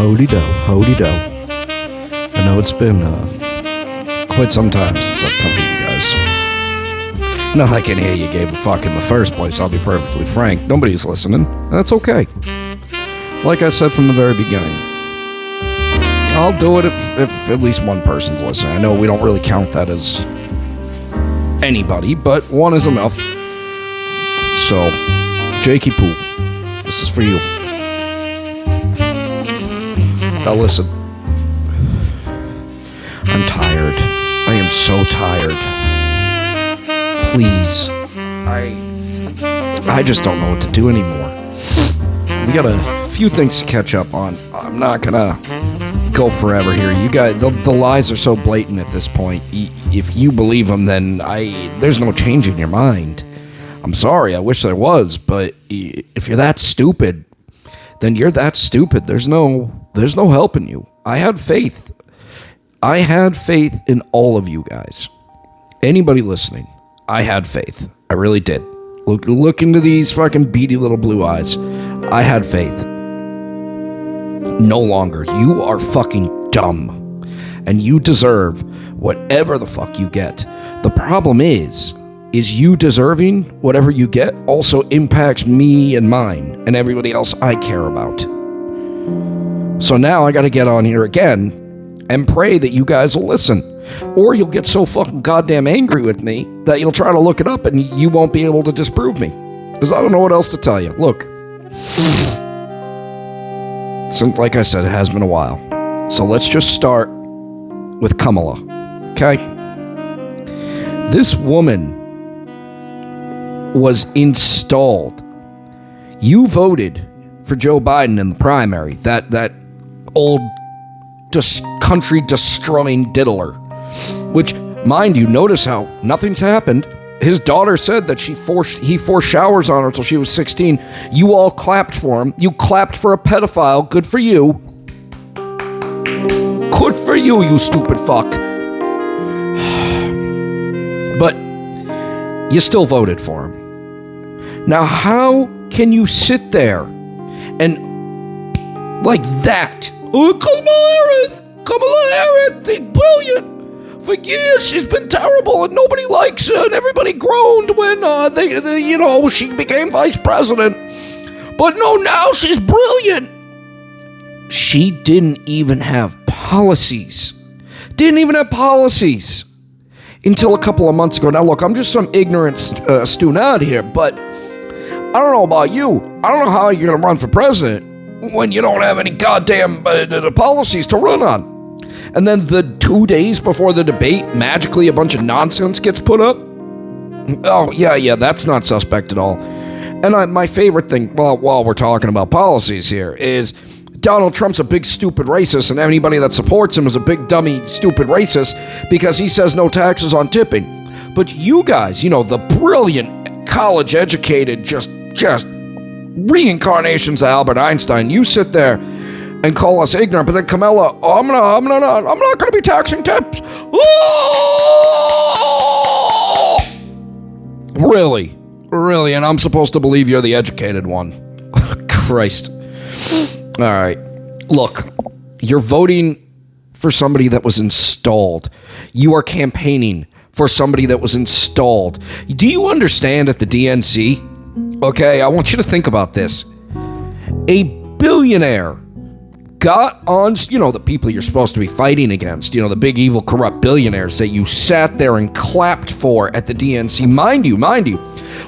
Howdy-do, howdy-do. I know it's been quite some time since I've come to you guys. Not like any of you gave a fuck in the first place, I'll be perfectly frank. Nobody's listening. That's okay. Like I said from the very beginning, I'll do it if at least one person's listening. I know we don't really count that as anybody, but one is enough. So, Jakey Poo, this is for you. Now listen, I'm tired. I am so tired. Please, I just don't know what to do anymore. We got a few things to catch up on. I'm not gonna go forever here. You guys, the lies are so blatant at this point. If you believe them, then there's no change in your mind. I'm sorry, I wish there was, but if you're that stupid, then you're that stupid. There's no helping you. I had faith. I had faith in all of you guys. Anybody listening, I had faith. I really did. Look into these fucking beady little blue eyes. I had faith. No longer. You are fucking dumb. And you deserve whatever the fuck you get. The problem is you deserving whatever you get also impacts me and mine and everybody else I care about. So now I gotta get on here again and pray that you guys will listen. Or you'll get so fucking goddamn angry with me that you'll try to look it up and you won't be able to disprove me. Because I don't know what else to tell you. Look. So, like I said, it has been a while. So let's just start with Kamala. Okay? This woman was installed. You voted for Joe Biden in the primary. That old country destroying diddler. Which, mind you, notice how nothing's happened. His daughter said that he forced showers on her until she was 16. You all clapped for him. You clapped for a pedophile. Good for you. Good for you, you stupid fuck. But you still voted for him. Now, how can you sit there and like that? Oh, Kamala Harris, she's brilliant. For years, she's been terrible, and nobody likes her, and everybody groaned when she became vice president. But no, now she's brilliant. She didn't even have policies. Until a couple of months ago. Now, look, I'm just some ignorant student here, but I don't know about you. I don't know how you're going to run for president when you don't have any goddamn policies to run on. And then the 2 days before the debate, magically a bunch of nonsense gets put up. Oh, yeah, that's not suspect at all. And my favorite thing, while we're talking about policies here, is Donald Trump's a big stupid racist, and anybody that supports him is a big dummy stupid racist because he says no taxes on tipping. But you guys, the brilliant college-educated, just reincarnations of Albert Einstein, you sit there and call us ignorant, but then Kamala, I'm not gonna be taxing tips. Oh! Really, and I'm supposed to believe you're the educated one. Christ. All right, look, you're voting for somebody that was installed. You are campaigning for somebody that was installed. Do you understand at the DNC? Okay, I want you to think about this. A billionaire got on, the people you're supposed to be fighting against, the big evil corrupt billionaires that you sat there and clapped for at the DNC, mind you,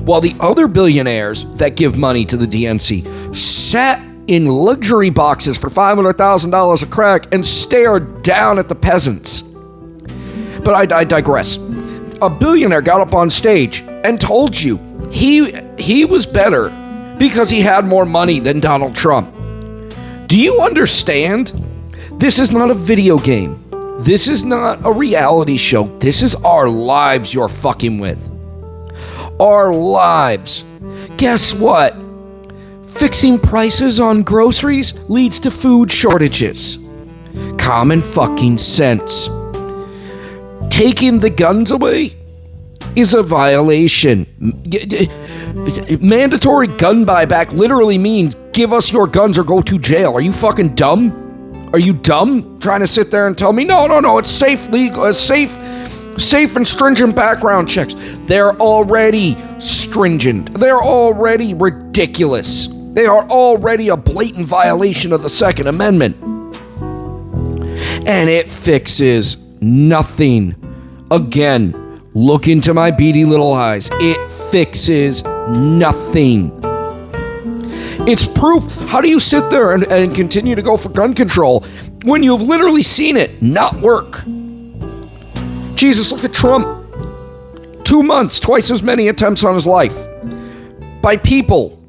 while the other billionaires that give money to the DNC sat in luxury boxes for $500,000 a crack and stared down at the peasants. But I digress. A billionaire got up on stage and told you he was better because he had more money than Donald Trump. Do you understand? This is not a video game. This is not a reality show. This is our lives you're fucking with. Our lives. Guess what? Fixing prices on groceries leads to food shortages. Common fucking sense. Taking the guns away is a violation. Mandatory gun buyback literally means give us your guns or go to jail. Are you fucking dumb? Are you dumb trying to sit there and tell me, no, it's safe, legal, safe and stringent background checks? They're already stringent. They're already ridiculous. They are already a blatant violation of the Second Amendment. And it fixes nothing. Again, look into my beady little eyes. It fixes nothing. It's proof. How do you sit there and continue to go for gun control when you've literally seen it not work? Jesus, look at Trump. 2 months, twice as many attempts on his life by people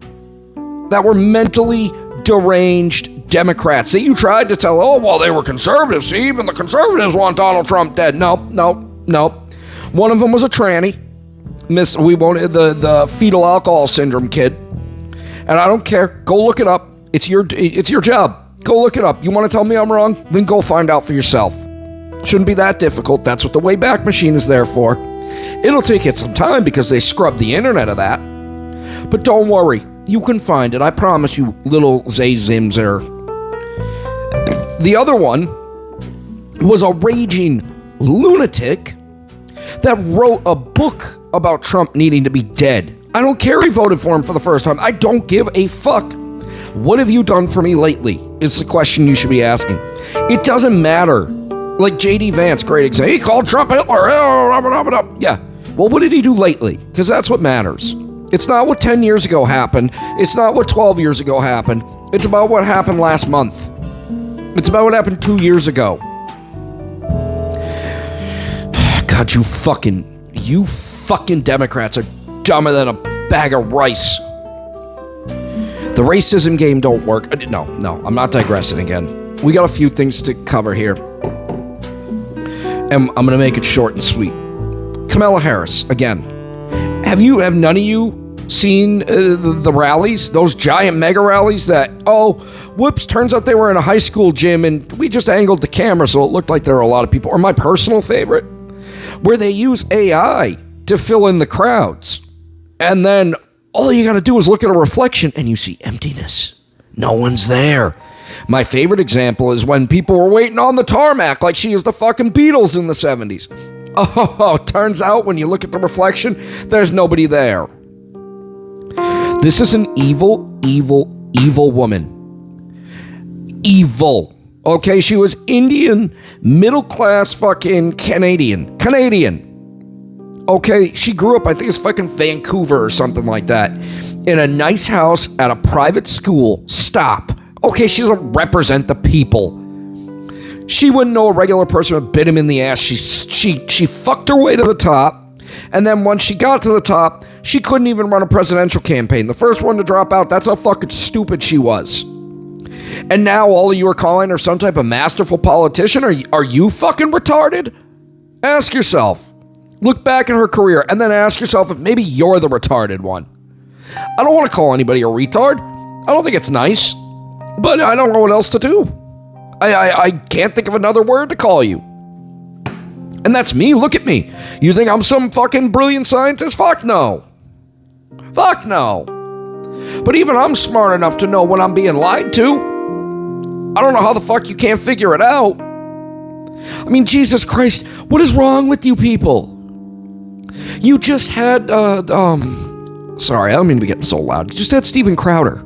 that were mentally deranged Democrats that you tried to tell, oh, well, they were conservatives. See, even the conservatives want Donald Trump dead. No. One of them was a tranny. The fetal alcohol syndrome kid. And I don't care. Go look it up. It's your job. Go look it up. You want to tell me I'm wrong? Then go find out for yourself. Shouldn't be that difficult. That's what the Wayback Machine is there for. It'll take it some time because they scrubbed the internet of that. But don't worry. You can find it. I promise you, little Zay Zimzer. The other one was a raging lunatic that wrote a book about Trump needing to be dead. I don't care he voted for him for the first time. I don't give a fuck. What have you done for me lately? It's the question you should be asking. It doesn't matter. Like J.D. Vance, great example. He called Trump Hitler. Yeah. Well, what did he do lately? Because that's what matters. It's not what 10 years ago happened. It's not what 12 years ago happened. It's about what happened last month. It's about what happened 2 years ago. God, you fucking Democrats are dumber than a bag of rice. The racism game don't work. No, I'm not digressing again. We got a few things to cover here. And I'm going to make it short and sweet. Kamala Harris, again. Have none of you seen the rallies? Those giant mega rallies that, turns out they were in a high school gym and we just angled the camera so it looked like there were a lot of people. Or my personal favorite, where they use AI to fill in the crowds. And then all you got to do is look at a reflection and you see emptiness. No one's there. My favorite example is when people were waiting on the tarmac like she is the fucking Beatles in the 70s. Oh, turns out when you look at the reflection, there's nobody there. This is an evil, evil, evil woman. Evil. Okay, she was Indian, middle-class fucking Canadian. Okay, she grew up, I think it's fucking Vancouver or something like that, in a nice house at a private school. Stop. Okay, she doesn't represent the people. She wouldn't know a regular person would bit him in the ass. She fucked her way to the top, and then once she got to the top, she couldn't even run a presidential campaign. The first one to drop out, that's how fucking stupid she was. And now all of you are calling her some type of masterful politician? Are you fucking retarded? Ask yourself. Look back at her career and then ask yourself if maybe you're the retarded one. I don't want to call anybody a retard. I don't think it's nice, but I don't know what else to do. I can't think of another word to call you. And that's me. Look at me. You think I'm some fucking brilliant scientist? Fuck no. Fuck no. But even I'm smart enough to know when I'm being lied to. I don't know how the fuck you can't figure it out. I mean, Jesus Christ, what is wrong with you people? You just had, sorry, I don't mean to be getting so loud. You just had Steven Crowder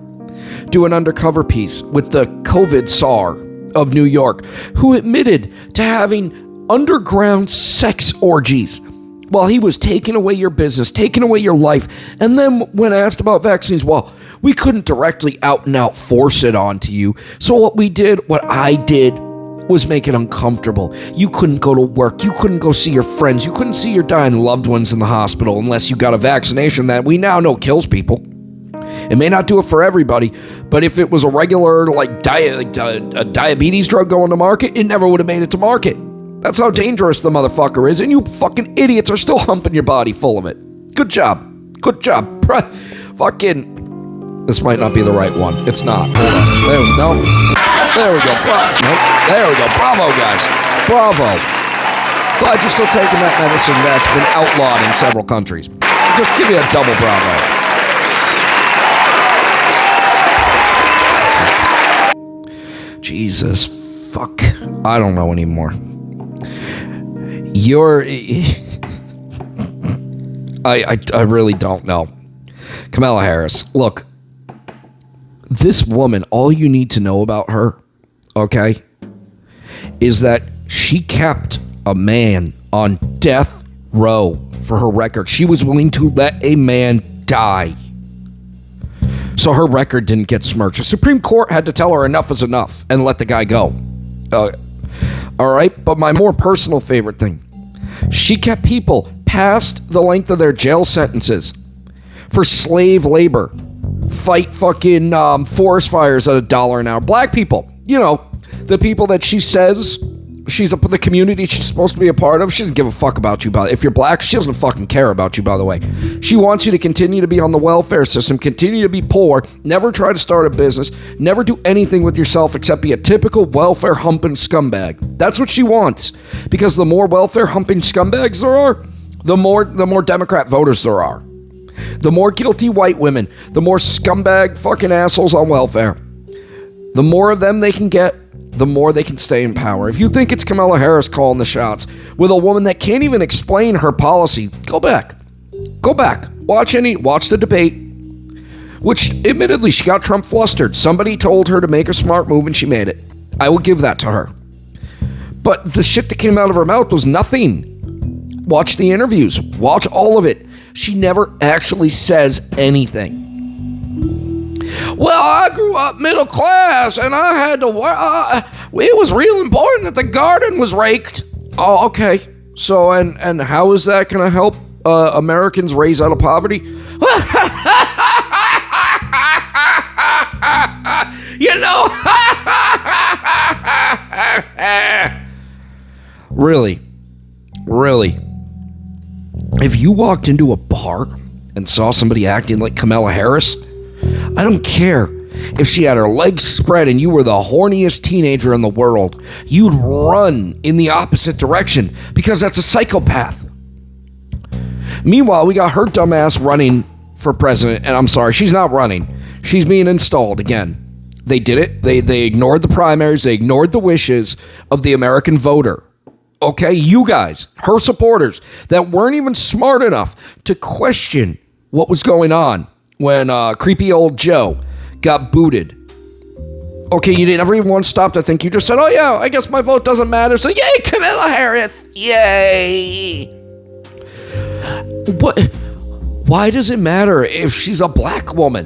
do an undercover piece with the COVID czar of New York, who admitted to having underground sex orgies while he was taking away your business, taking away your life. And then when asked about vaccines, well, we couldn't directly out and out force it onto you. So what I did was make it uncomfortable. You couldn't go to work. You couldn't go see your friends. You couldn't see your dying loved ones in the hospital unless you got a vaccination that we now know kills people. It may not do it for everybody, but if it was a regular a diabetes drug going to market, it never would have made it to market. That's how dangerous the motherfucker is, and you fucking idiots are still humping your body full of it. Good job. Good job. Fucking, this might not be the right one. It's not. Hold on. There we go. There we go. Bravo, guys. Bravo. Glad you're still taking that medicine that's been outlawed in several countries. Just give you a double bravo. Jesus fuck. I don't know anymore. You're... I really don't know. Kamala Harris, look, this woman, all you need to know about her, okay, is that she kept a man on death row for her record. She was willing to let a man die. So her record didn't get smirched. The Supreme Court had to tell her enough is enough and let the guy go. All right, but my more personal favorite thing, she kept people past the length of their jail sentences for slave labor, fight fucking forest fires at $1 an hour. Black people, you know, the people that she says she's the community she's supposed to be a part of. She doesn't give a fuck about you. If you're black, she doesn't fucking care about you, by the way. She wants you to continue to be on the welfare system, continue to be poor, never try to start a business, never do anything with yourself except be a typical welfare humping scumbag. That's what she wants. Because the more welfare humping scumbags there are, the more Democrat voters there are. The more guilty white women, the more scumbag fucking assholes on welfare. The more of them they can get, the more they can stay in power. If you think it's Kamala Harris calling the shots with a woman that can't even explain her policy, go back. Watch the debate, which admittedly she got Trump flustered. Somebody told her to make a smart move and she made it. I will give that to her. But the shit that came out of her mouth was nothing. Watch the interviews. Watch all of it. She never actually says anything. Well, I grew up middle class, and I had to work. It was real important that the garden was raked. Oh, okay. So, and how is that going to help Americans raise out of poverty? You know? Really? If you walked into a bar and saw somebody acting like Kamala Harris, I don't care if she had her legs spread and you were the horniest teenager in the world, you'd run in the opposite direction because that's a psychopath. Meanwhile, we got her dumbass running for president, and I'm sorry, she's not running. She's being installed again. They did it. They ignored the primaries. They ignored the wishes of the American voter. Okay, you guys, her supporters that weren't even smart enough to question what was going on when creepy old Joe got booted. Okay, you never even once stopped to think. You just said, oh yeah, I guess my vote doesn't matter. So yay, Kamala Harris. Yay. What? Why does it matter if she's a black woman?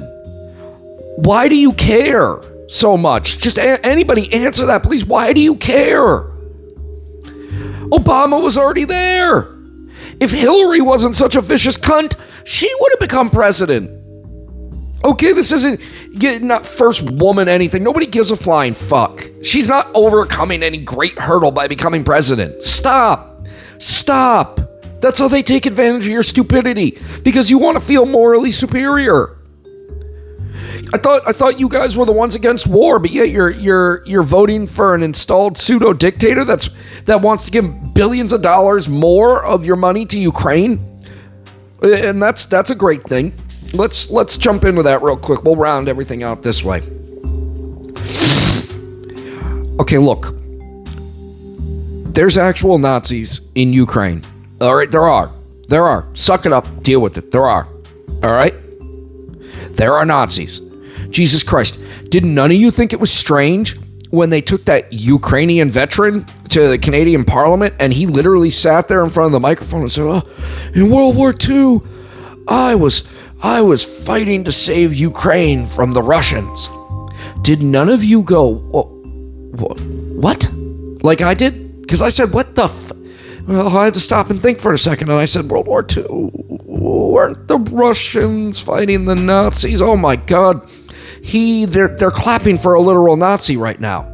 Why do you care so much? Just anybody answer that, please. Why do you care? Obama was already there. If Hillary wasn't such a vicious cunt, she would have become president. Okay, this isn't not first woman anything. Nobody gives a flying fuck. She's not overcoming any great hurdle by becoming president. Stop. That's how they take advantage of your stupidity, because you want to feel morally superior. I thought you guys were the ones against war, but yet you're voting for an installed pseudo dictator that wants to give billions of dollars more of your money to Ukraine, and that's a great thing. Let's jump into that real quick. We'll round everything out this way. Okay, look. There's actual Nazis in Ukraine. All right, there are. Suck it up. Deal with it. There are. All right? There are Nazis. Jesus Christ. Did none of you think it was strange when they took that Ukrainian veteran to the Canadian Parliament and he literally sat there in front of the microphone and said, in World War II, I was fighting to save Ukraine from the Russians. Did none of you go, what? Like I did? Because I said, what the Well, I had to stop and think for a second, and I said, World War II, weren't the Russians fighting the Nazis? Oh my God. They're clapping for a literal Nazi right now.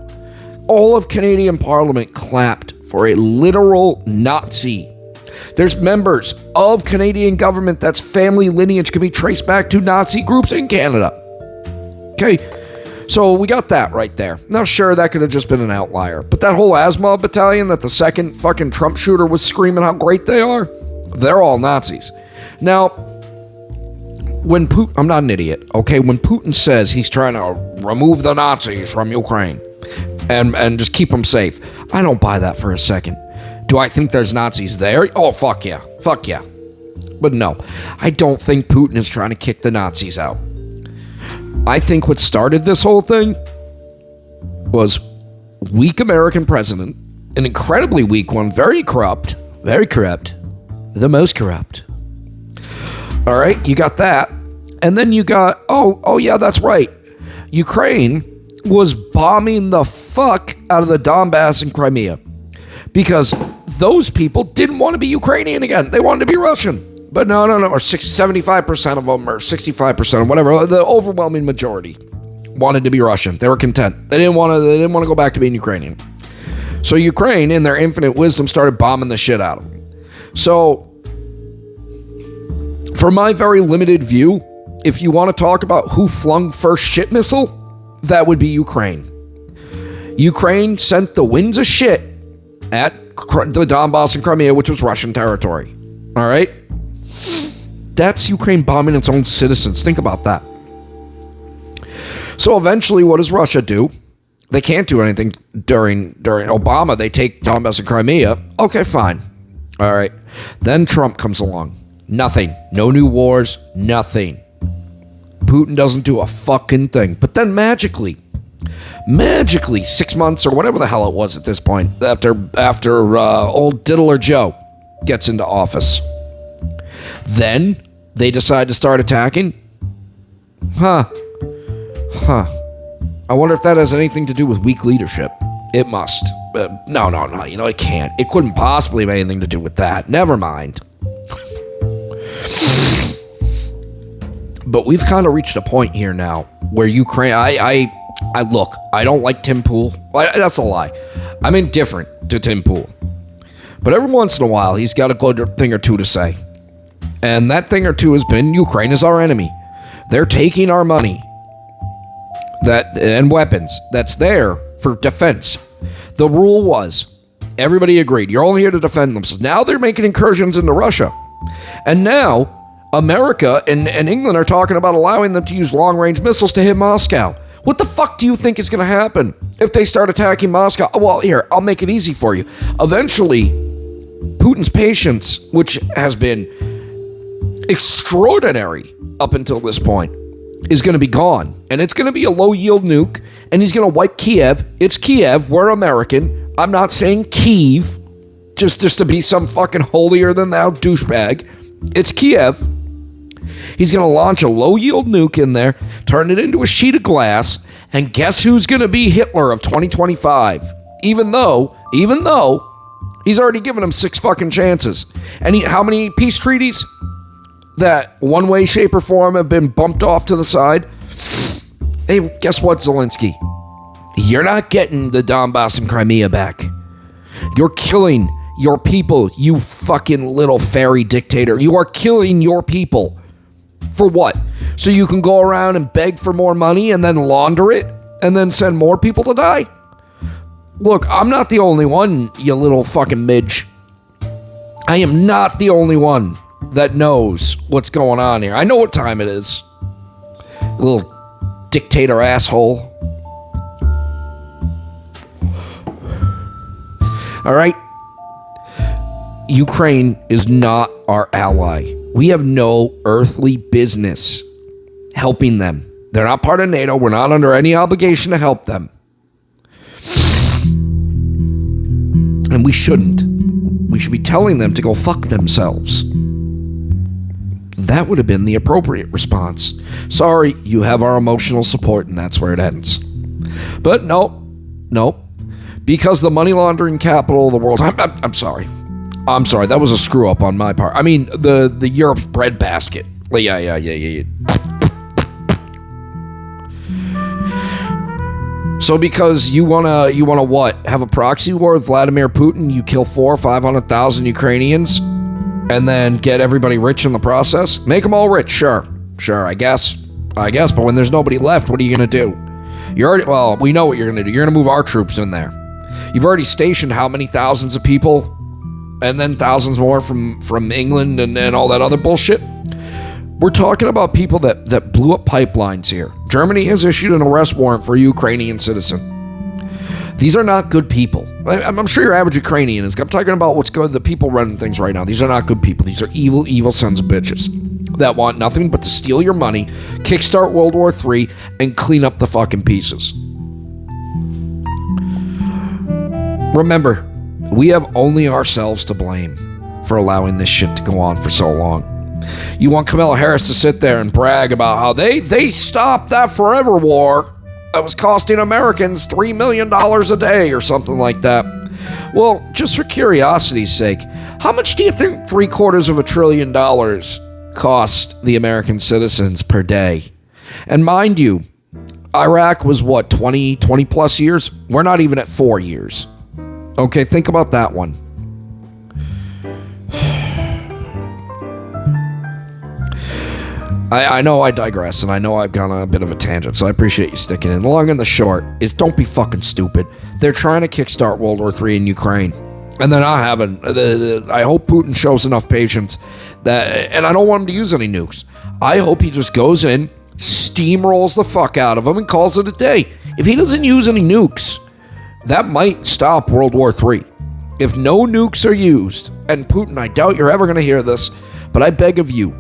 All of Canadian Parliament clapped for a literal Nazi. There's members of Canadian government that's family lineage can be traced back to Nazi groups in Canada. Okay, so we got that right there. Now, sure, that could have just been an outlier, but that whole Asmov battalion that the second fucking Trump shooter was screaming how great they are, they're all Nazis. Now, when Putin, I'm not an idiot, okay, when Putin says he's trying to remove the Nazis from Ukraine, and just keep them safe. I don't buy that for a second. Do I think there's Nazis there? Oh, fuck yeah. Fuck yeah. But no, I don't think Putin is trying to kick the Nazis out. I think what started this whole thing was weak American president, an incredibly weak one, very corrupt, the most corrupt. All right, you got that. And then you got, oh yeah, that's right. Ukraine was bombing the fuck out of the Donbass and Crimea because those people didn't want to be Ukrainian again. They wanted to be Russian. But no, or 75% of them, or 65%, or whatever, the overwhelming majority wanted to be Russian. They were content. They didn't want to go back to being Ukrainian. So Ukraine, in their infinite wisdom, started bombing the shit out of them. So, for my very limited view, if you want to talk about who flung first shit missile, that would be Ukraine. Ukraine sent the winds of shit at the Donbass and Crimea, which was Russian territory. All right? That's Ukraine bombing its own citizens. Think about that. So eventually, what does Russia do? They can't do anything during Obama. They take Donbass and Crimea. Okay, fine. All right. Then Trump comes along. Nothing. No new wars. Nothing. Putin doesn't do a fucking thing. But then magically, 6 months or whatever the hell it was at this point, after old Diddler Joe gets into office, then they decide to start attacking. Huh. I wonder if that has anything to do with weak leadership. It must. No. You know, it can't. It couldn't possibly have anything to do with that. Never mind. But we've kind of reached a point here now where Ukraine... I look, I don't like Tim Pool. That's a lie. I'm indifferent to Tim Pool. But every once in a while, he's got a good thing or two to say. And that thing or two has been, Ukraine is our enemy. They're taking our money and weapons that's there for defense. The rule was, everybody agreed, you're only here to defend themselves. Now they're making incursions into Russia. And now, America and England are talking about allowing them to use long-range missiles to hit Moscow. What the fuck do you think is going to happen if they start attacking Moscow? Well, here, I'll make it easy for you. Eventually, Putin's patience, which has been extraordinary up until this point, is going to be gone. And it's going to be a low-yield nuke, and he's going to wipe Kiev. It's Kiev. We're American. I'm not saying Kyiv, just to be some fucking holier-than-thou douchebag. It's Kiev. He's going to launch a low-yield nuke in there, turn it into a sheet of glass, and guess who's going to be Hitler of 2025? Even though he's already given him 6 fucking chances. And how many peace treaties that one way, shape, or form have been bumped off to the side? Hey, guess what, Zelensky? You're not getting the Donbass and Crimea back. You're killing your people, you fucking little fairy dictator. You are killing your people. For what? So you can go around and beg for more money and then launder it and then send more people to die? Look, I'm not the only one, you little fucking midge. I am not the only one that knows what's going on here. I know what time it is. Little dictator asshole. All right? Ukraine is not our ally. We have no earthly business helping them. They're not part of NATO. We're not under any obligation to help them. And we shouldn't. We should be telling them to go fuck themselves. That would have been the appropriate response. Sorry, you have our emotional support, and that's where it ends. But no. Because the money laundering capital of the world... I'm sorry. That was a screw up on my part. I mean, the Europe's breadbasket. Yeah. So because you wanna what? Have a proxy war with Vladimir Putin? You kill 400,000 or 500,000 Ukrainians, and then get everybody rich in the process? Make them all rich, sure. I guess. But when there's nobody left, what are you gonna do? We know what you're gonna do. You're gonna move our troops in there. You've already stationed how many thousands of people? And then thousands more from England and all that other bullshit. We're talking about people that blew up pipelines here. Germany has issued an arrest warrant for a Ukrainian citizen. These are not good people. I'm sure your average Ukrainian is. I'm talking about what's good. The people running things right now. These are not good people. These are evil, evil sons of bitches that want nothing but to steal your money, kickstart World War III, and clean up the fucking pieces. Remember, we have only ourselves to blame for allowing this shit to go on for so long. You want Kamala Harris to sit there and brag about how they stopped that forever war that was costing Americans $3 million a day or something like that. Well, just for curiosity's sake, how much do you think $750 billion cost the American citizens per day? And mind you, Iraq was what, 20 plus years? We're not even at 4 years. Okay, think about that one. I know I digress, and I know I've gone on a bit of a tangent, so I appreciate you sticking in. The long and the short is, don't be fucking stupid. They're trying to kickstart World War III in Ukraine, and they're not having... I hope Putin shows enough patience that... And I don't want him to use any nukes. I hope he just goes in, steamrolls the fuck out of them, and calls it a day. If he doesn't use any nukes, that might stop World War III. If no nukes are used, and Putin, I doubt you're ever going to hear this, but I beg of you,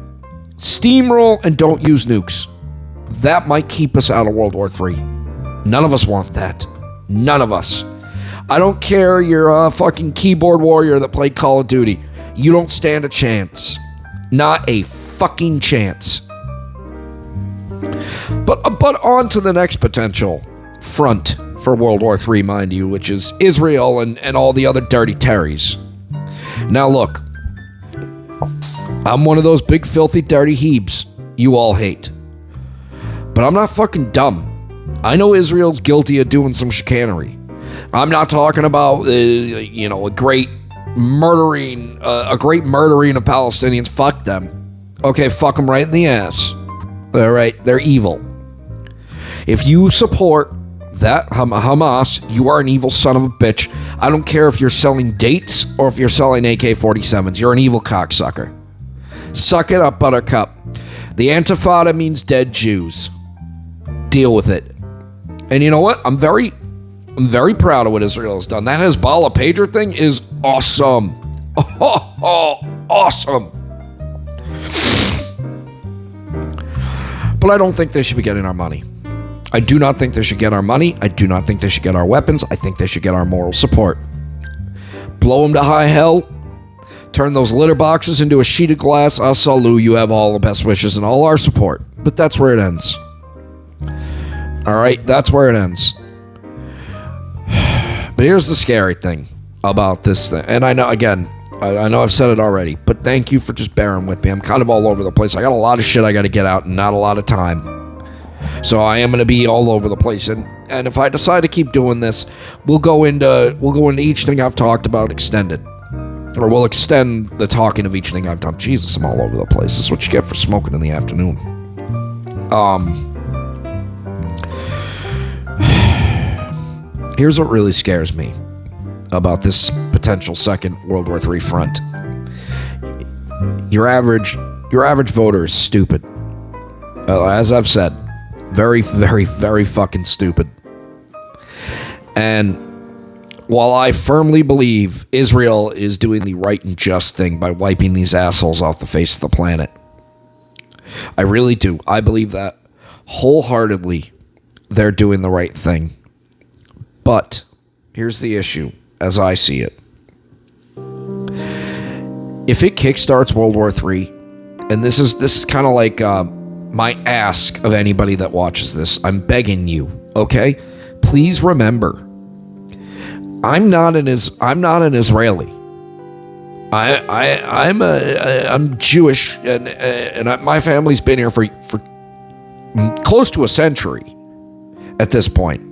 steamroll and don't use nukes. That might keep us out of World War III. None of us want that. None of us. I don't care you're a fucking keyboard warrior that played Call of Duty. You don't stand a chance. Not a fucking chance. But on to the next potential front for World War III, mind you, which is Israel and all the other dirty terries. Now look, I'm one of those big, filthy, dirty heebs you all hate. But I'm not fucking dumb. I know Israel's guilty of doing some chicanery. I'm not talking about, a great murdering of Palestinians. Fuck them. Okay, fuck them right in the ass. All right, they're evil. If you support that Hamas, you are an evil son of a bitch. I don't care if you're selling dates or if you're selling AK-47s. You're an evil cocksucker. Suck it up, buttercup. The Antifada means dead Jews. Deal with it. And you know what? I'm very proud of what Israel has done. That Hezbollah pager thing is awesome. Awesome. But I don't think they should be getting our money. I do not think they should get our money. I do not think they should get our weapons. I think they should get our moral support. Blow them to high hell. Turn those litter boxes into a sheet of glass. I'll salute. You have all the best wishes and all our support. But that's where it ends. All right? That's where it ends. But here's the scary thing about this thing. And I know, again, I know I've said it already, but thank you for just bearing with me. I'm kind of all over the place. I got a lot of shit I got to get out and not a lot of time. So I am going to be all over the place. And if I decide to keep doing this, we'll go into each thing I've talked about extended. Or we'll extend the talking of each thing I've done. Jesus, I'm all over the place. This is what you get for smoking in the afternoon. Here's what really scares me about this potential second World War III front. Your average voter is stupid. As I've said, very, very, very fucking stupid. And while I firmly believe Israel is doing the right and just thing by wiping these assholes off the face of the planet, I really do. I believe that wholeheartedly they're doing the right thing. But here's the issue, as I see it. If it kickstarts World War III, and this is kind of like my ask of anybody that watches this, I'm begging you, okay? Please remember, I'm not an Israeli. I'm Jewish, and my family's been here for close to a century at this point.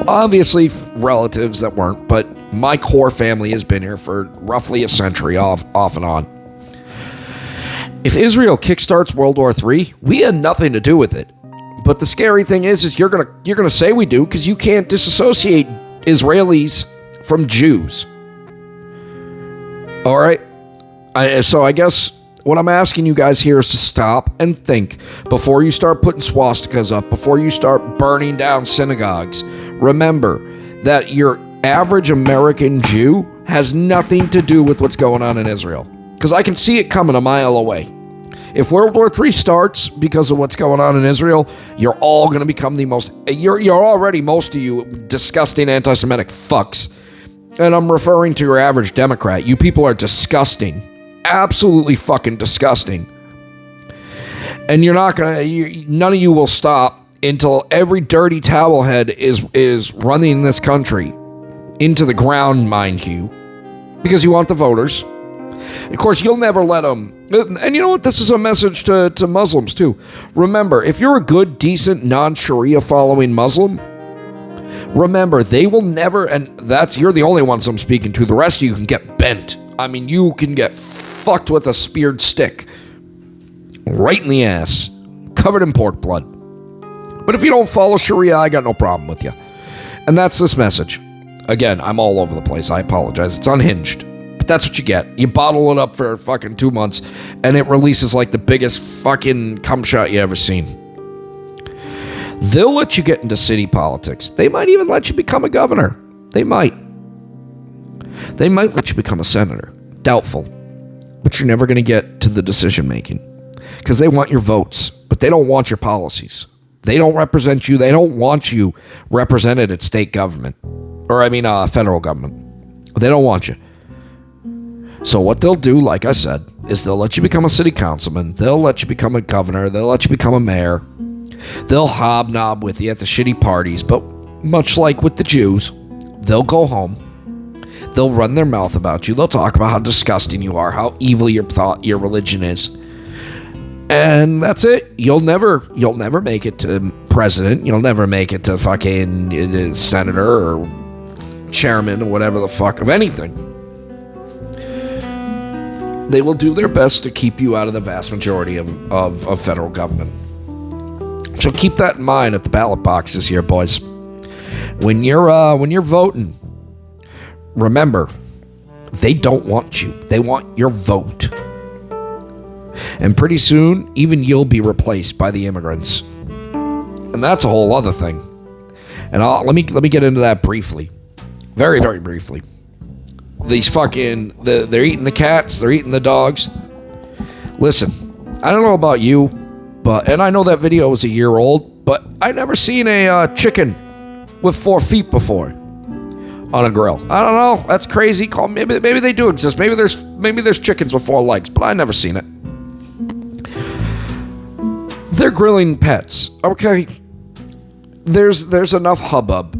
Obviously, relatives that weren't, but my core family has been here for roughly a century, off and on. If Israel kickstarts World War III, we had nothing to do with it. But the scary thing is you're gonna say we do, because you can't disassociate Israelis from Jews. All right? So I guess what I'm asking you guys here is to stop and think before you start putting swastikas up, before you start burning down synagogues. remember that your average American Jew has nothing to do with what's going on in Israel. Because I can see it coming a mile away. If World War III starts because of what's going on in Israel, you're all going to become the most... You're already, most of you, disgusting anti-Semitic fucks. And I'm referring to your average Democrat. You people are disgusting. Absolutely fucking disgusting. And you're not going to... None of you will stop until every dirty towel head is running this country into the ground, mind you. Because you want the voters. Of course, you'll never let them... And you know what? This is a message to Muslims, too. Remember, if you're a good, decent, non-Sharia following Muslim, remember, they will never... And you're the only ones I'm speaking to. The rest of you can get bent. I mean, you can get fucked with a speared stick. Right in the ass. Covered in pork blood. But if you don't follow Sharia, I got no problem with you. And that's this message. Again, I'm all over the place. I apologize. It's unhinged. But that's what you get. You bottle it up for fucking 2 months, and it releases like the biggest fucking cum shot you ever seen. They'll let you get into city politics. They might even let you become a governor. They might. They might let you become a senator. Doubtful. But you're never going to get to the decision making. Because they want your votes, but they don't want your policies. They don't represent you. They don't want you represented at state government. Or, federal government. They don't want you. So what they'll do, like I said, is they'll let you become a city councilman. They'll let you become a governor. They'll let you become a mayor. They'll hobnob with you at the shitty parties. But much like with the Jews, they'll go home. They'll run their mouth about you. They'll talk about how disgusting you are, how evil your religion is. And that's it. You'll never make it to president. You'll never make it to fucking senator or chairman or whatever the fuck of anything. They will do their best to keep you out of the vast majority of federal government. So keep that in mind at the ballot boxes here, boys. When you're voting, remember, they don't want you. They want your vote. And pretty soon, even you'll be replaced by the immigrants. And that's a whole other thing. And let me get into that briefly. Very, very briefly. These fucking... They're eating the cats. They're eating the dogs. Listen, I don't know about you, and I know that video was a year old, but I never seen a chicken with 4 feet before on a grill. I don't know. That's crazy. Maybe they do exist. Maybe there's chickens with 4 legs, but I never seen it. They're grilling pets, okay? There's enough hubbub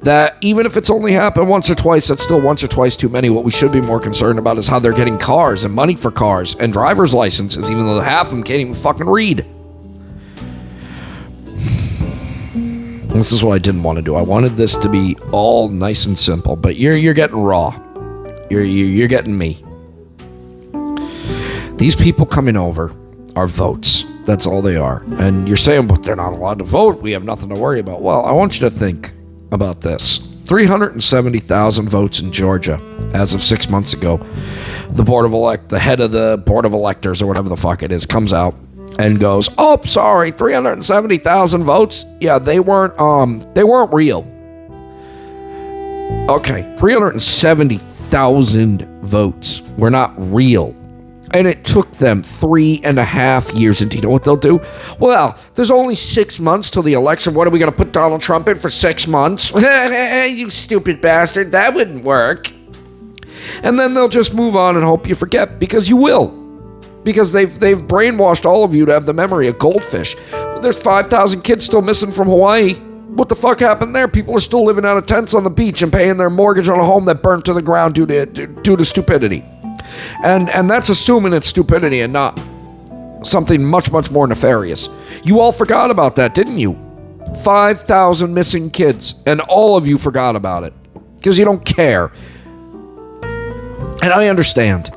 that even if it's only happened once or twice, that's still once or twice too many. What we should be more concerned about is how they're getting cars and money for cars and driver's licenses, even though half of them can't even fucking read. This is what I didn't want to do. I wanted this to be all nice and simple, but you're getting raw. You're getting me. These people coming over are votes. That's all they are. And you're saying, but they're not allowed to vote. We have nothing to worry about. Well, I want you to think about this. 370,000 votes in Georgia as of 6 months ago. The head of the board of electors or whatever the fuck it is comes out and goes, "Oh, sorry, 370,000 votes. Yeah, they weren't real." Okay, 370,000 votes were not real. And it took them 3.5 years. And do you know what they'll do? Well, there's only 6 months till the election. What, are we going to put Donald Trump in for 6 months? You stupid bastard. That wouldn't work. And then they'll just move on and hope you forget, because you will. Because they've brainwashed all of you to have the memory of goldfish. There's 5,000 kids still missing from Hawaii. What the fuck happened there? People are still living out of tents on the beach and paying their mortgage on a home that burnt to the ground due to stupidity. And that's assuming it's stupidity and not something much, much more nefarious. You all forgot about that, didn't you? 5,000 missing kids, and all of you forgot about it because you don't care. And I understand.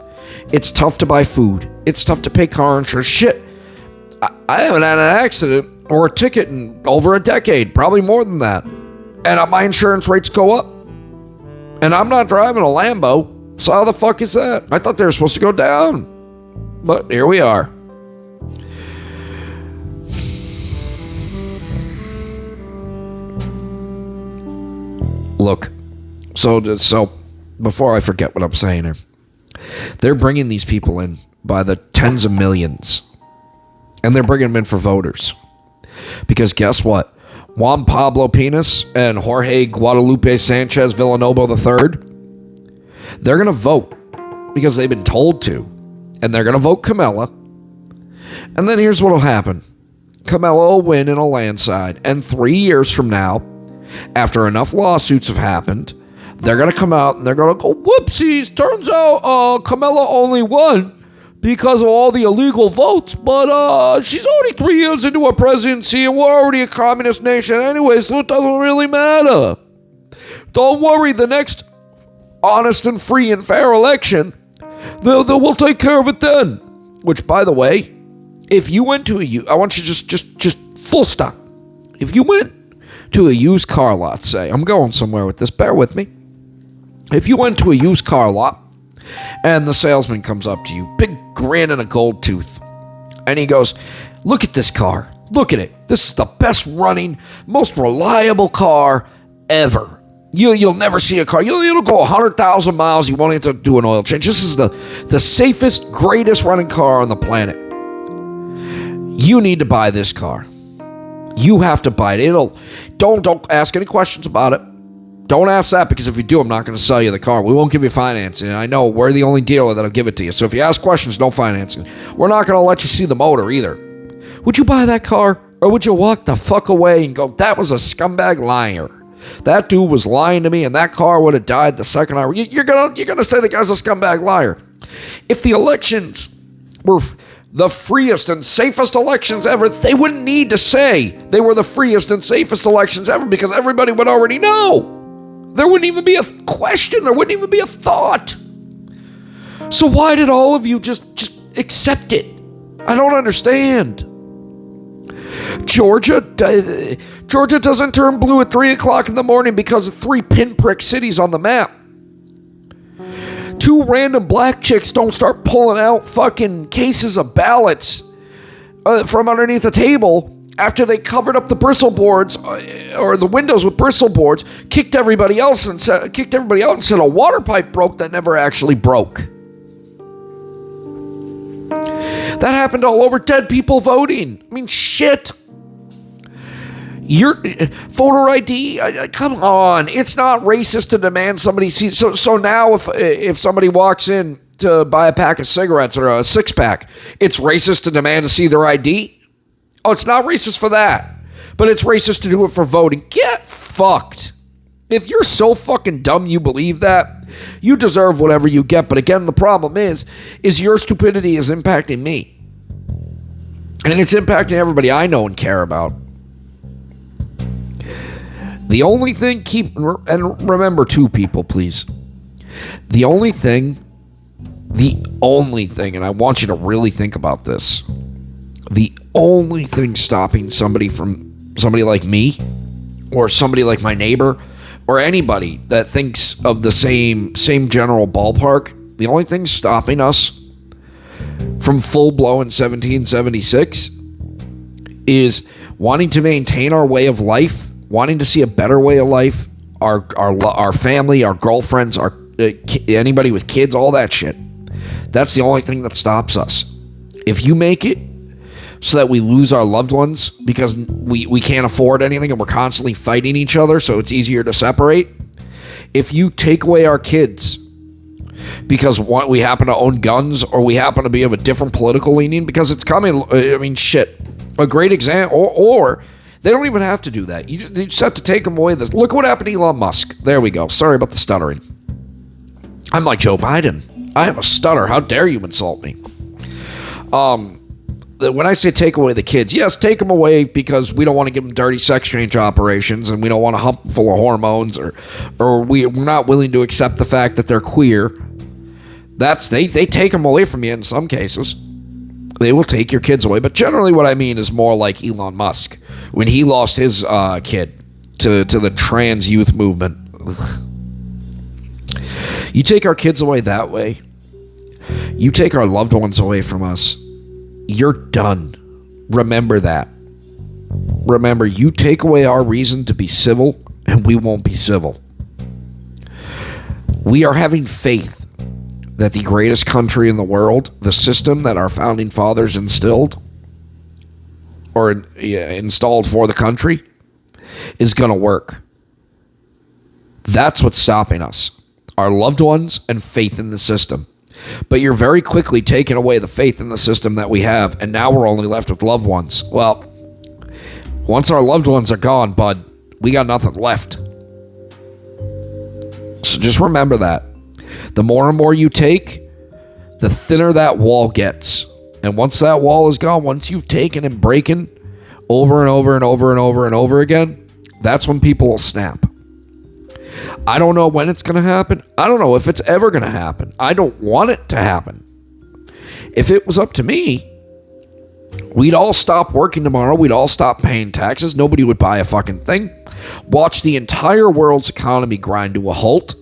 It's tough to buy food. It's tough to pay car insurance. Shit, I haven't had an accident or a ticket in over a decade, probably more than that. And my insurance rates go up. And I'm not driving a Lambo. So how the fuck is that? I thought they were supposed to go down. But here we are. Look, so before I forget what I'm saying here, they're bringing these people in by the tens of millions, and they're bringing them in for voters. Because guess what? Juan Pablo Penis and Jorge Guadalupe Sanchez Villanova III, they're going to vote because they've been told to. And they're going to vote Kamala. And then here's what will happen. Kamala will win in a landslide. And 3 years from now, after enough lawsuits have happened, they're going to come out and they're going to go, whoopsies, turns out Kamala only won because of all the illegal votes, but she's already 3 years into her presidency and we're already a communist nation anyway, so it doesn't really matter. Don't worry, the next honest and free and fair election, we'll take care of it then. Which, by the way, if you went to I want you to just full stop. If you went to a used car lot, say, I'm going somewhere with this, bear with me. If you went to a used car lot, and the salesman comes up to you, big grin and a gold tooth. And he goes, look at this car. Look at it. This is the best running, most reliable car ever. You'll never see a car. You'll go 100,000 miles. You won't have to do an oil change. This is the safest, greatest running car on the planet. You need to buy this car. You have to buy it. Don't ask any questions about it. Don't ask that, because if you do, I'm not going to sell you the car. We won't give you financing. I know we're the only dealer that'll give it to you. So if you ask questions, no financing. We're not going to let you see the motor either. Would you buy that car, or would you walk the fuck away and go, that was a scumbag liar? That dude was lying to me, and that car would have died the second I... You're gonna say the guy's a scumbag liar. If the elections were the freest and safest elections ever, they wouldn't need to say they were the freest and safest elections ever, because everybody would already know. There wouldn't even be a question. There wouldn't even be a thought. So why did all of you just accept it? I don't understand. Georgia doesn't turn blue at 3 o'clock in the morning because of 3 pinprick cities on the map. 2 random black chicks don't start pulling out fucking cases of ballots from underneath the table after they covered up the bristle boards or the windows with bristle boards, kicked everybody out and said a water pipe broke that never actually broke. That happened all over. Dead people voting. I mean, shit. Your voter ID, come on. It's not racist to demand somebody see. So now if somebody walks in to buy a pack of cigarettes or a 6-pack, it's racist to demand to see their ID? Oh, it's not racist for that, but it's racist to do it for voting. Get fucked. If you're so fucking dumb you believe that, you deserve whatever you get. But again, the problem is your stupidity is impacting me. And it's impacting everybody I know and care about. The only thing, and remember too, people, please. The only thing, and I want you to really think about this. The only thing stopping somebody like me, or somebody like my neighbor, or anybody that thinks of the same general ballpark, the only thing stopping us from full-blown 1776 is wanting to maintain our way of life, wanting to see a better way of life, our family, our girlfriends, anybody with kids, all that shit. That's the only thing that stops us. If you make it so that we lose our loved ones because we can't afford anything and we're constantly fighting each other, so it's easier to separate. If you take away our kids because we happen to own guns, or we happen to be of a different political leaning, because it's coming. I mean, shit. A great example, or they don't even have to do that. You just have to take them away. Look what happened to Elon Musk. There we go. Sorry about the stuttering. I'm like Joe Biden. I have a stutter. How dare you insult me? When I say take away the kids, yes, take them away because we don't want to give them dirty sex change operations, and we don't want to hump them full of hormones, or we're not willing to accept the fact that they're queer. They take them away from you in some cases. They will take your kids away, but generally what I mean is more like Elon Musk when he lost his kid to the trans youth movement. You take our kids away that way, you take our loved ones away from us, you're done. Remember that. Remember, you take away our reason to be civil, and we won't be civil. We are having faith that the greatest country in the world, the system that our founding fathers instilled or installed for the country, is going to work. That's what's stopping us. Our loved ones and faith in the system. But you're very quickly taking away the faith in the system that we have, and now we're only left with loved ones. Well, once our loved ones are gone, bud, we got nothing left. So just remember that. The more and more you take, the thinner that wall gets. And once that wall is gone, once you've taken and breaking over and over and over and over and over again, that's when people will snap. I don't know when it's going to happen. I don't know if it's ever going to happen. I don't want it to happen. If it was up to me, we'd all stop working tomorrow. We'd all stop paying taxes. Nobody would buy a fucking thing. Watch the entire world's economy grind to a halt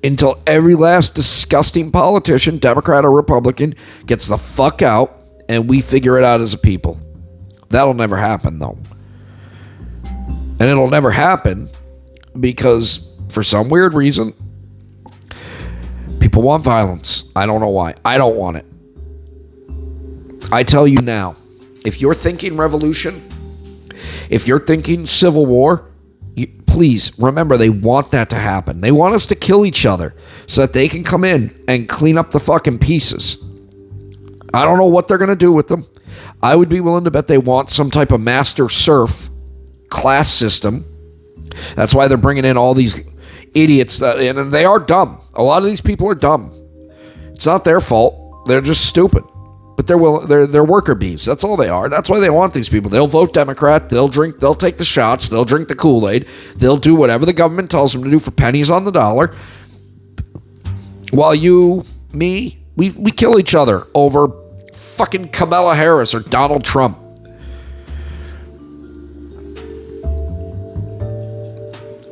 until every last disgusting politician, Democrat or Republican, gets the fuck out and we figure it out as a people. That'll never happen, though. And it'll never happen because, for some weird reason, people want violence. I don't know why. I don't want it. I tell you now, if you're thinking revolution, if you're thinking civil war, please remember they want that to happen. They want us to kill each other so that they can come in and clean up the fucking pieces. I don't know what they're going to do with them. I would be willing to bet they want some type of master serf class system. That's why they're bringing in all these idiots, and they are dumb. A lot of these people are dumb. It's not their fault. They're just stupid. But they're worker bees. That's all they are. That's why they want these people. They'll vote Democrat. They'll take the shots. They'll drink the Kool-Aid. They'll do whatever the government tells them to do for pennies on the dollar. While we kill each other over fucking Kamala Harris or Donald Trump.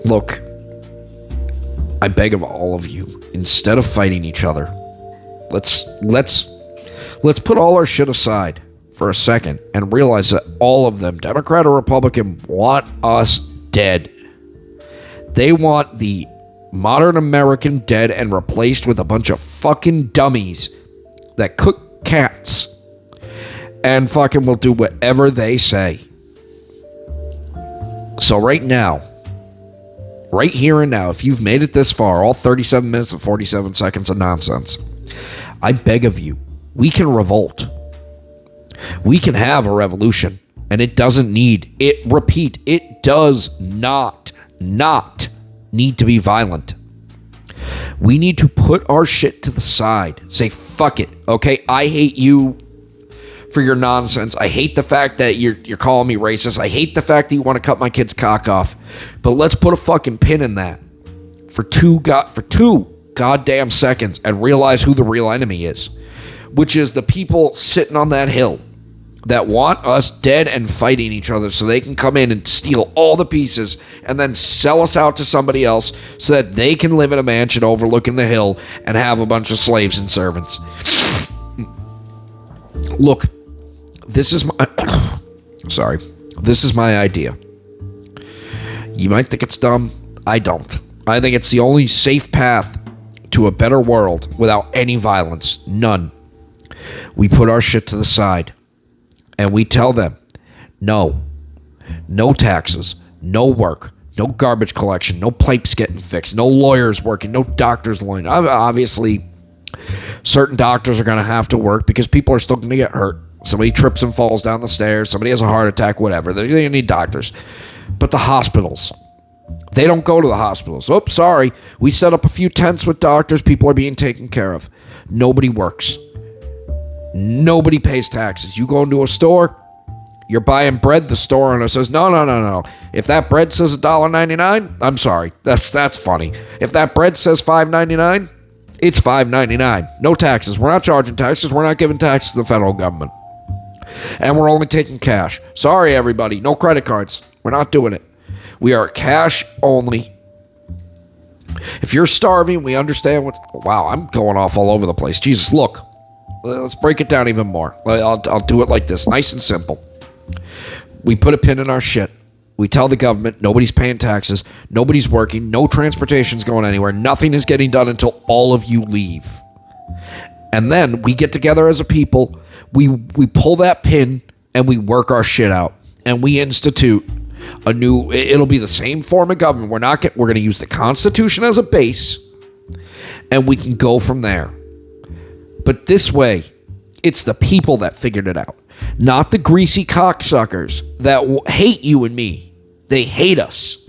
Look, I beg of all of you, instead of fighting each other, let's put all our shit aside for a second and realize that all of them, Democrat or Republican, want us dead. They want the modern American dead and replaced with a bunch of fucking dummies that cook cats and fucking will do whatever they say. So right now, right here and now, if you've made it this far, all 37 minutes and 47 seconds of nonsense, I beg of you, we can revolt. We can have a revolution. And it doesn't need, it does not need to be violent. We need to put our shit to the side. Say, fuck it, okay? I hate you for your nonsense. I hate the fact that you're calling me racist. I hate the fact that you want to cut my kid's cock off. But let's put a fucking pin in that for two goddamn seconds and realize who the real enemy is, which is the people sitting on that hill that want us dead and fighting each other so they can come in and steal all the pieces and then sell us out to somebody else so that they can live in a mansion overlooking the hill and have a bunch of slaves and servants. Look, this is my idea. You might think it's dumb. I don't. I think it's the only safe path to a better world without any violence. None. We put our shit to the side and we tell them, no taxes, no work, no garbage collection, no pipes getting fixed, no lawyers working, no doctors lying. Obviously, certain doctors are going to have to work because people are still going to get hurt. Somebody trips and falls down the stairs, somebody has a heart attack, whatever. They need doctors. But the hospitals, they don't go to the hospitals. Oops, sorry. We set up a few tents with doctors. People are being taken care of. Nobody works. Nobody pays taxes. You go into a store, you're buying bread, the store owner says, no. If that bread says $1.99, I'm sorry. That's funny. If that bread says $5.99, it's $5.99. No taxes. We're not charging taxes. We're not giving taxes to the federal government. And we're only taking cash. Sorry, everybody. No credit cards. We're not doing it. We are cash only. If you're starving, we understand what... Wow, I'm going off all over the place. Jesus, look. Let's break it down even more. I'll do it like this. Nice and simple. We put a pin in our shit. We tell the government nobody's paying taxes, nobody's working, no transportation's going anywhere, nothing is getting done until all of you leave. And then we get together as a people, we pull that pin, and we work our shit out. And we institute a new, it'll be the same form of government. We're going to use the Constitution as a base, and we can go from there. But this way, it's the people that figured it out, not the greasy cocksuckers that hate you and me. They hate us.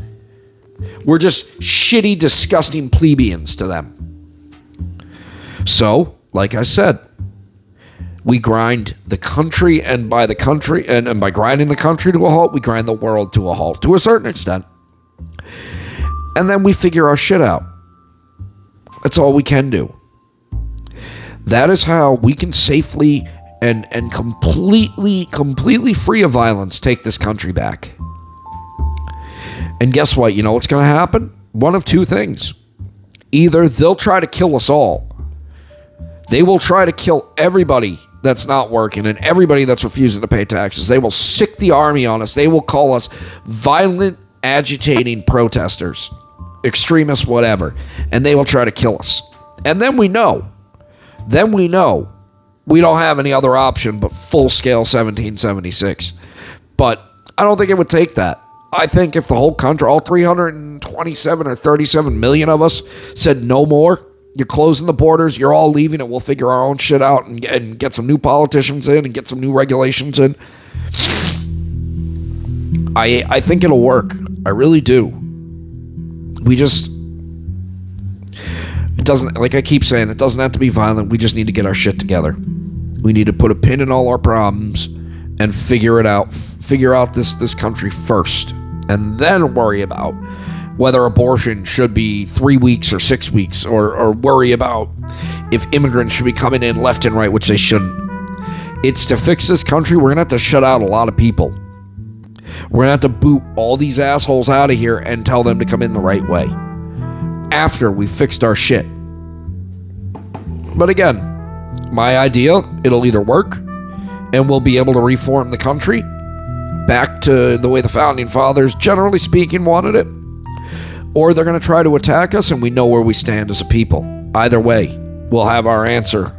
We're just shitty, disgusting plebeians to them. So, like I said, we grind the country, and by the country, and by grinding the country to a halt, we grind the world to a halt, to a certain extent. And then we figure our shit out. That's all we can do. That is how we can safely and completely free of violence take this country back. And guess what? You know what's going to happen? One of two things. Either they'll try to kill us all. They will try to kill everybody that's not working and everybody that's refusing to pay taxes. They will sick the army on us. They will call us violent, agitating protesters, extremists, whatever. And they will try to kill us. And then we know we don't have any other option but full-scale 1776. But I don't think it would take that. I think if the whole country, all 327 or 37 million of us said no more, you're closing the borders, you're all leaving, and we'll figure our own shit out and get some new politicians in and get some new regulations in. I think it'll work. I really do. We just... It doesn't, like I keep saying, it doesn't have to be violent. We just need to get our shit together. We need to put a pin in all our problems and figure it out. Figure out this country first. And then worry about whether abortion should be 3 weeks or 6 weeks, or worry about if immigrants should be coming in left and right, which they shouldn't. It's to fix this country, we're going to have to shut out a lot of people. We're going to have to boot all these assholes out of here and tell them to come in the right way after we fixed our shit. But again, my idea, it'll either work and we'll be able to reform the country back to the way the founding fathers, generally speaking, wanted it, or they're going to try to attack us and we know where we stand as a people. Either way, we'll have our answer.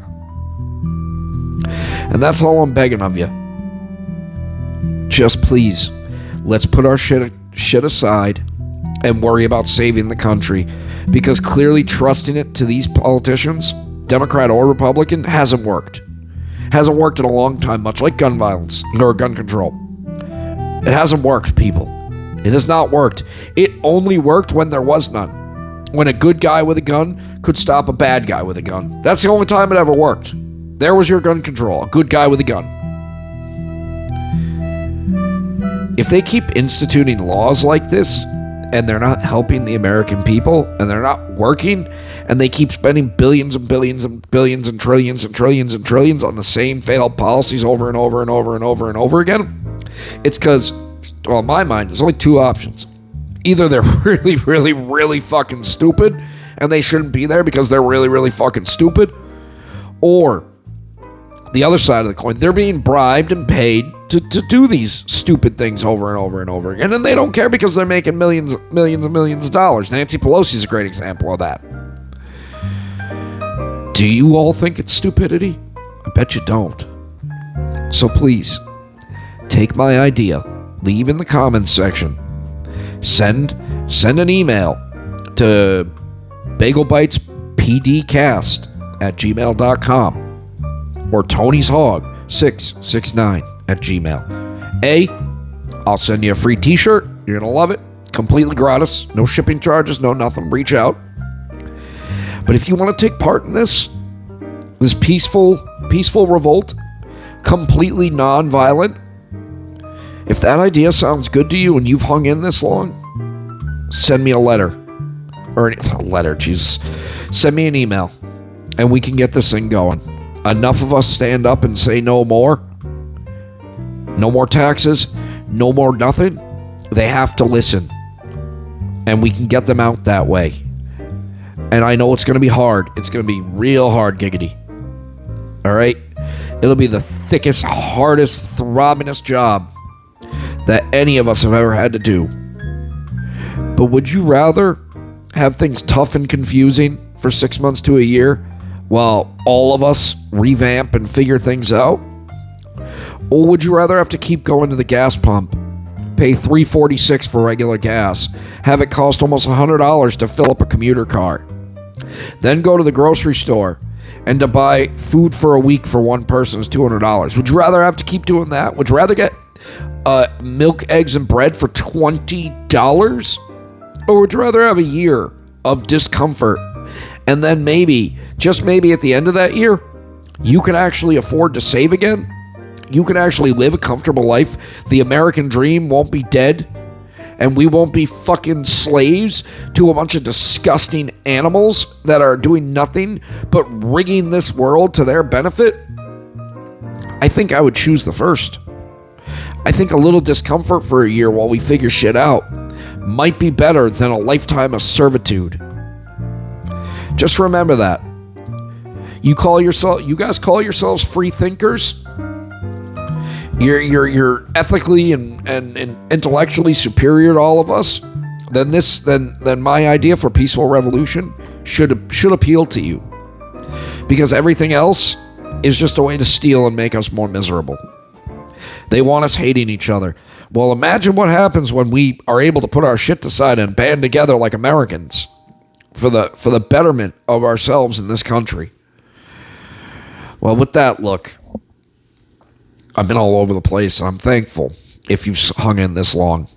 And that's all I'm begging of you. Just please, let's put our shit aside and worry about saving the country, because clearly trusting it to these politicians, Democrat or Republican, hasn't worked. Hasn't worked in a long time, much like gun violence or gun control. It hasn't worked, people. It has not worked. It only worked when there was none. When a good guy with a gun could stop a bad guy with a gun. That's the only time it ever worked. There was your gun control, a good guy with a gun. If they keep instituting laws like this, and they're not helping the American people, and they're not working, and they keep spending billions and billions and billions and trillions and trillions and trillions on the same failed policies over and over and over and over and over again, it's because, well, in my mind, there's only two options. Either they're really, really, really fucking stupid, and they shouldn't be there because they're really, really fucking stupid, or the other side of the coin, they're being bribed and paid to do these stupid things over and over and over again, and they don't care because they're making millions and millions of dollars. Nancy Pelosi's a great example of that. Do you all think it's stupidity? I bet you don't. So please, take my idea, leave in the comments section, send an email to bagelbitespdcast@gmail.com or Tony'sHog669@gmail. I'll send you a free t-shirt. You're gonna love it. Completely gratis. No shipping charges, no nothing. Reach out. But if you want to take part in this peaceful revolt, completely non-violent, if that idea sounds good to you and you've hung in this long, send me a letter. Send me an email, and we can get this thing going. Enough of us stand up and say no more. No more taxes. No more nothing. They have to listen. And we can get them out that way. And I know it's going to be hard. It's going to be real hard, giggity. All right? It'll be the thickest, hardest, throbbingest job that any of us have ever had to do. But would you rather have things tough and confusing for 6 months to a year while all of us revamp and figure things out? Or would you rather have to keep going to the gas pump, pay $3.46 for regular gas, have it cost almost $100 to fill up a commuter car, then go to the grocery store and to buy food for a week for one person is $200? Would you rather have to keep doing that? Would you rather get milk, eggs, and bread for $20? Or would you rather have a year of discomfort and then maybe, just maybe at the end of that year, you can actually afford to save again? You can actually live a comfortable life. The American dream won't be dead, and we won't be fucking slaves to a bunch of disgusting animals that are doing nothing but rigging this world to their benefit. I think I would choose the first. I think a little discomfort for a year while we figure shit out might be better than a lifetime of servitude. Just remember that. You guys call yourselves free thinkers? You're ethically and intellectually superior to all of us. Then my idea for peaceful revolution should appeal to you, because everything else is just a way to steal and make us more miserable. They want us hating each other. Well, imagine what happens when we are able to put our shit aside and band together like Americans for the betterment of ourselves in this country. Well, with that, look, I've been all over the place. I'm thankful if you've hung in this long.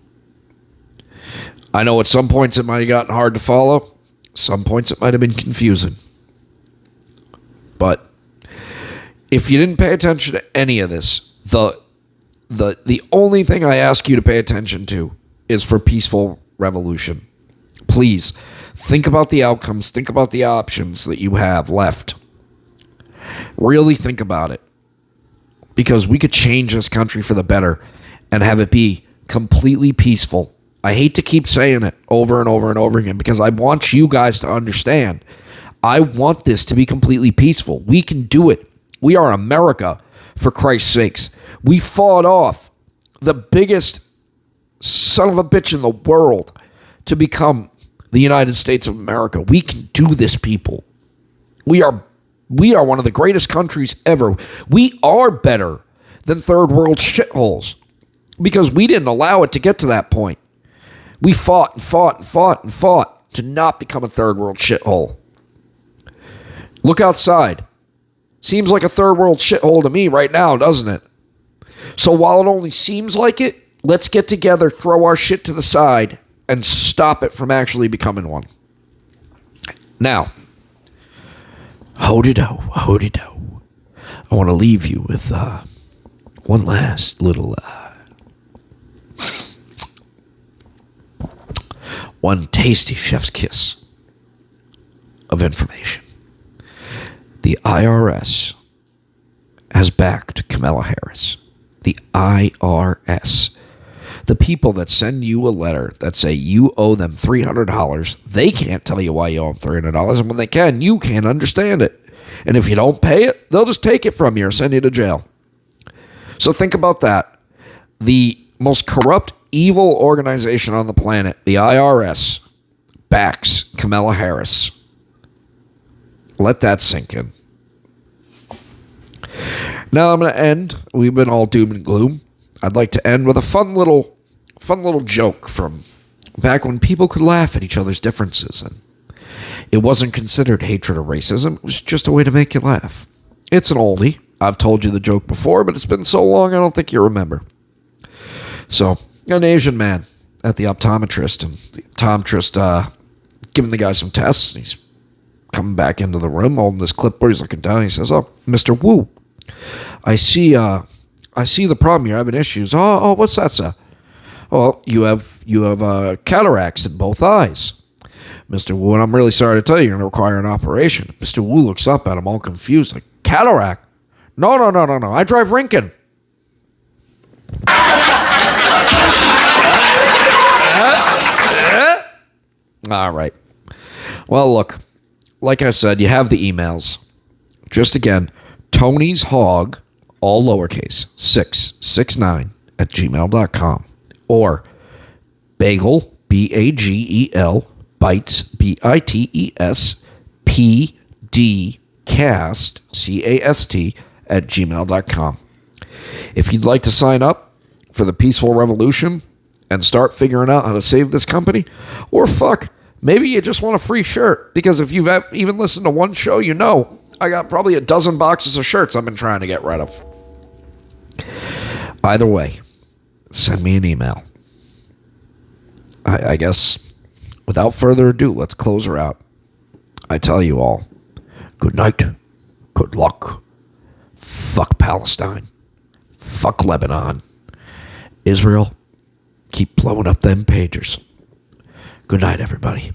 I know at some points it might have gotten hard to follow. Some points it might have been confusing. But if you didn't pay attention to any of this, the only thing I ask you to pay attention to is for peaceful revolution. Please, think about the outcomes. Think about the options that you have left. Really think about it. Because we could change this country for the better and have it be completely peaceful. I hate to keep saying it over and over and over again because I want you guys to understand. I want this to be completely peaceful. We can do it. We are America, for Christ's sakes. We fought off the biggest son of a bitch in the world to become the United States of America. We can do this, people. We are one of the greatest countries ever. We are better than third world shitholes because we didn't allow it to get to that point. We fought and fought and fought and fought to not become a third world shithole. Look outside. Seems like a third world shithole to me right now, doesn't it? So while it only seems like it, let's get together, throw our shit to the side, and stop it from actually becoming one. Now, ho-de-do. I want to leave you with one last little, one tasty chef's kiss of information. The IRS has backed Kamala Harris. The IRS. The people that send you a letter that say you owe them $300, they can't tell you why you owe them $300, and when they can, you can't understand it. And if you don't pay it, they'll just take it from you or send you to jail. So think about that. The most corrupt, evil organization on the planet, the IRS, backs Kamala Harris. Let that sink in. Now I'm going to end. We've been all doom and gloom. I'd like to end with a fun little joke from back when people could laugh at each other's differences, and it wasn't considered hatred or racism. It was just a way to make you laugh. It's an oldie. I've told you the joke before, but it's been so long I don't think you remember. So, an Asian man at the optometrist, and the optometrist giving the guy some tests. He's coming back into the room, holding this clipboard. He's looking down. He says, "Oh, Mr. Wu, I see the problem. You're having issues. Oh, what's that, sir? Well, you have cataracts in both eyes, Mr. Wu, and I'm really sorry to tell you, you're going to require an operation." Mr. Wu looks up at him all confused, like, "Cataract? No. I drive Rinkin." All right. Well, look, like I said, you have the emails. Just again, Tony's Hog, all lowercase, 669 @gmail.com. or bagel, BAGEL, bites, BITES, PDcast, CAST, at gmail.com. If you'd like to sign up for the peaceful revolution and start figuring out how to save this company, or maybe you just want a free shirt, because if you've even listened to one show, you know I got probably a dozen boxes of shirts I've been trying to get rid of. Either way, send me an email. I guess, without further ado, let's close her out. I tell you all, good night, good luck, fuck Palestine, fuck Lebanon, Israel, keep blowing up them pagers. Good night, everybody.